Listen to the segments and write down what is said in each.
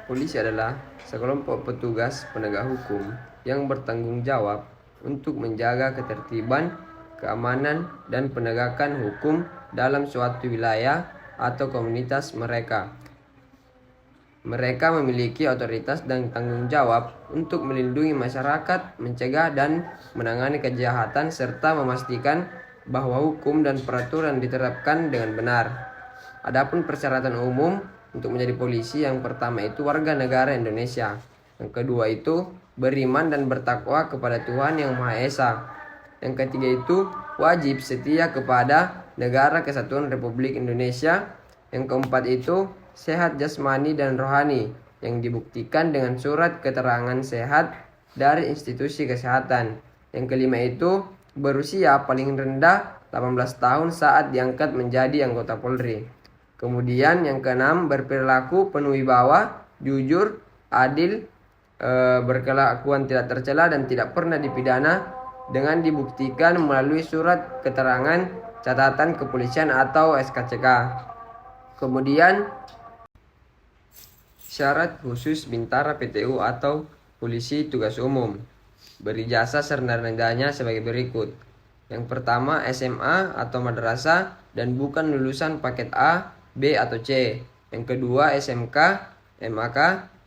Polisi adalah sekelompok petugas penegak hukum yang bertanggung jawab untuk menjaga ketertiban, keamanan, dan penegakan hukum dalam suatu wilayah atau komunitas mereka. Mereka memiliki otoritas dan tanggung jawab untuk melindungi masyarakat, mencegah dan menangani kejahatan, serta memastikan bahwa hukum dan peraturan diterapkan dengan benar. Adapun persyaratan umum untuk menjadi polisi, yang pertama itu warga negara Indonesia. Yang kedua itu beriman dan bertakwa kepada Tuhan Yang Maha Esa. Yang ketiga itu wajib setia kepada Negara Kesatuan Republik Indonesia. Yang keempat itu sehat jasmani dan rohani, yang dibuktikan dengan surat keterangan sehat dari institusi kesehatan. Yang kelima itu berusia paling rendah 18 tahun saat diangkat menjadi anggota Polri. Kemudian yang keenam, berperilaku penuh wibawa, jujur, adil, berkelakuan tidak tercela dan tidak pernah dipidana dengan dibuktikan melalui surat keterangan catatan kepolisian atau SKCK. Kemudian syarat khusus Bintara PTU atau Polisi Tugas Umum. Berijazah sarjana sebagai berikut. Yang pertama, SMA atau madrasah dan bukan lulusan paket A, B atau C. Yang kedua, SMK, MAK,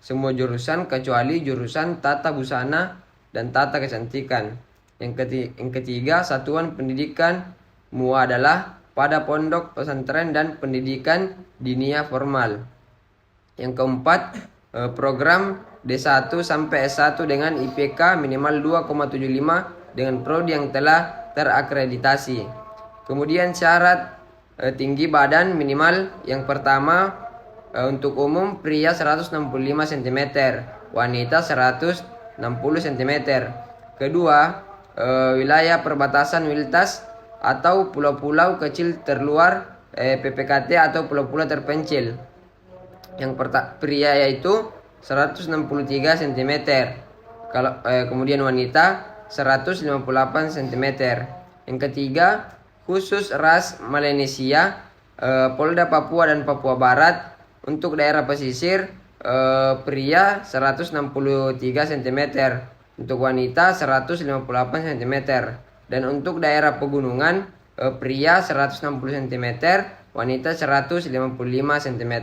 semua jurusan kecuali jurusan Tata Busana dan Tata Kecantikan. Yang ketiga, satuan pendidikan MUA adalah pada pondok pesantren dan pendidikan dinia formal. Yang keempat, program D1 sampai S1 dengan IPK minimal 2,75 dengan prodi yang telah terakreditasi. Kemudian syarat tinggi badan minimal, yang pertama untuk umum pria 165 cm, wanita 160 cm. Kedua, wilayah perbatasan Wiltas atau pulau-pulau kecil terluar PPKT atau pulau-pulau terpencil. Yang pria yaitu 163 cm. Kemudian wanita 158 cm. Yang ketiga, khusus ras Melanesia, Polda Papua dan Papua Barat. Untuk daerah pesisir, pria 163 cm, untuk wanita 158 cm. Dan untuk daerah pegunungan, pria 160 cm, wanita 155 cm.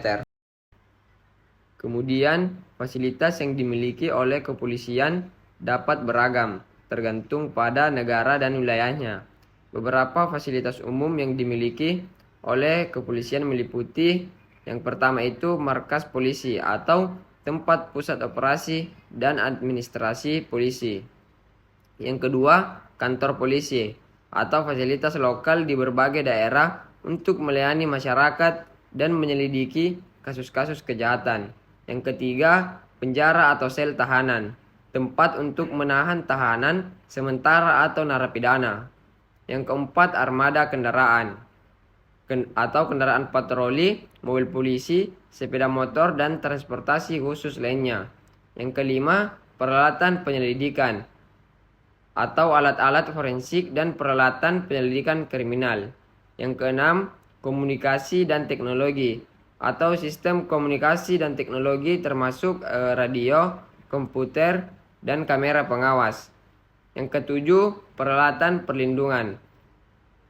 Kemudian fasilitas yang dimiliki oleh kepolisian dapat beragam, tergantung pada negara dan wilayahnya. Beberapa fasilitas umum yang dimiliki oleh kepolisian meliputi, yang pertama itu markas polisi atau tempat pusat operasi dan administrasi polisi. Yang kedua, kantor polisi atau fasilitas lokal di berbagai daerah untuk melayani masyarakat dan menyelidiki kasus-kasus kejahatan. Yang ketiga, penjara atau sel tahanan, tempat untuk menahan tahanan sementara atau narapidana. Yang keempat, armada kendaraan atau kendaraan patroli, mobil polisi, sepeda motor, dan transportasi khusus lainnya. Yang kelima, peralatan penyelidikan atau alat-alat forensik dan peralatan penyelidikan kriminal. Yang keenam, komunikasi dan teknologi atau sistem komunikasi dan teknologi termasuk radio, komputer, dan kamera pengawas. Yang ketujuh, peralatan perlindungan,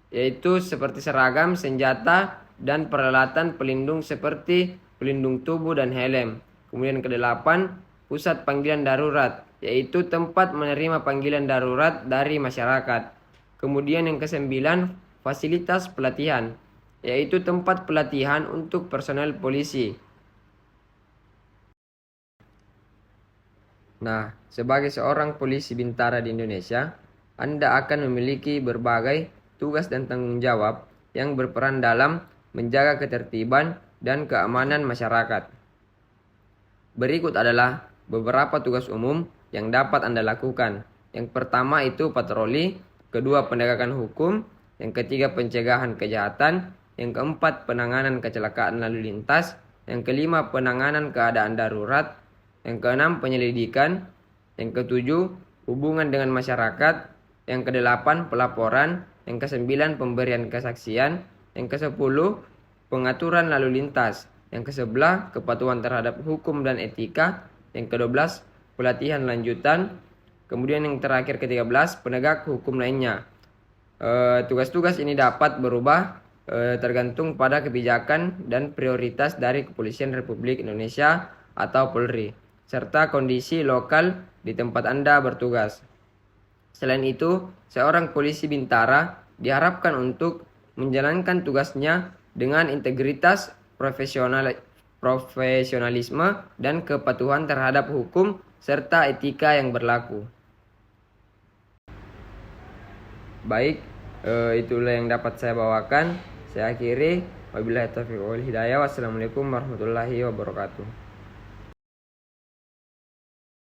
yaitu seperti seragam, senjata, dan peralatan pelindung seperti pelindung tubuh dan helm. Kemudian kedelapan, pusat panggilan darurat, yaitu tempat menerima panggilan darurat dari masyarakat. Kemudian yang kesembilan, fasilitas pelatihan, yaitu tempat pelatihan untuk personel polisi. Nah, sebagai seorang polisi bintara di Indonesia, Anda akan memiliki berbagai tugas dan tanggung jawab yang berperan dalam menjaga ketertiban dan keamanan masyarakat. Berikut adalah beberapa tugas umum yang dapat Anda lakukan. Yang pertama itu patroli, kedua penegakan hukum, yang ketiga pencegahan kejahatan, yang keempat penanganan kecelakaan lalu lintas, yang kelima penanganan keadaan darurat, yang keenam penyelidikan, yang ketujuh hubungan dengan masyarakat, yang kedelapan pelaporan, yang kesembilan pemberian kesaksian, yang kesepuluh pengaturan lalu lintas, Yang ke-11, kepatuhan terhadap hukum dan etika. Yang ke-12, pelatihan lanjutan. Kemudian yang terakhir ke-13, penegak hukum lainnya. Tugas-tugas ini dapat berubah tergantung pada kebijakan dan prioritas dari Kepolisian Republik Indonesia atau Polri, serta kondisi lokal di tempat Anda bertugas. Selain itu, seorang polisi bintara diharapkan untuk menjalankan tugasnya dengan integritas, profesionalisme, dan kepatuhan terhadap hukum serta etika yang berlaku. Baik, itulah yang dapat saya bawakan. Saya akhiri. Wabillahi taufiq wal hidayah. Wassalamualaikum warahmatullahi wabarakatuh.